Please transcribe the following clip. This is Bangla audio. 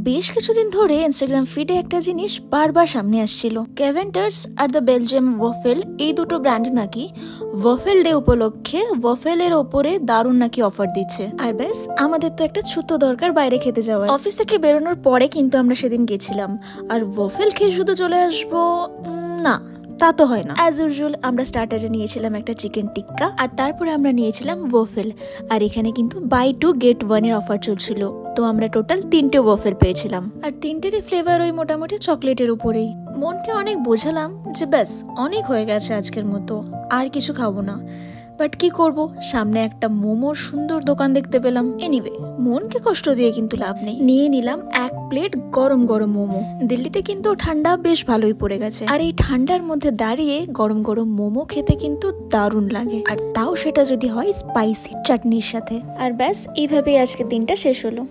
বেশ কিছুদিন ধরে ইনস্টাগ্রাম ফিডে একটা জিনিস বারবার সামনে আসছিল। Keventers are the Belgium waffle, এই দুটো ব্র্যান্ড নাকি ওয়াফেল ডে উপলক্ষে ওয়াফেলের ওপরে দারুণ নাকি অফার দিচ্ছে। আর ব্যাস, আমাদের তো একটা ছুতো দরকার বাইরে খেতে যাওয়ার। অফিস থেকে বেরোনোর পরে কিন্তু আমরা সেদিন গেছিলাম, আর ওয়াফেল খেয়ে শুধু চলে আসবো না, তা তো হয় না। অ্যাজ ইউজুয়াল আমরা স্টার্টারে নিয়েছিলাম একটা চিকেন টিক্কা, আর তারপরে আমরা নিয়েছিলাম ওয়াফেল। আর এখানে কিন্তু বাই 2 get 1 এর অফার চলছিল, তো আমরা টোটাল 3টে ওয়াফেল পেয়েছিলাম। আর 3টেরই ফ্লেভার ওই মোটামুটি চকলেটের উপরেই। মনকে অনেক বোঝালাম যে ব্যাস অনেক হয়ে গেছে আজকের মতো, আর কিছু খাবো না। বাট কি করব, সামনে একটা মোমোর সুন্দর দোকান দেখতে পেলাম। এনিওয়ে, মনকে কষ্ট দিয়ে কিন্তু লাভ নেই, নিয়ে নিলাম 1 প্লেট গরম গরম মোমো। দিল্লিতে কিন্তু ঠান্ডা বেশ ভালোই পড়ে গেছে, আর এই ঠান্ডার মধ্যে দাঁড়িয়ে গরম গরম মোমো খেতে কিন্তু দারুণ লাগে, আর তাও সেটা যদি হয় স্পাইসি চাটনির সাথে। আর ব্যাস, এইভাবেই আজকে দিনটা শেষ হলো।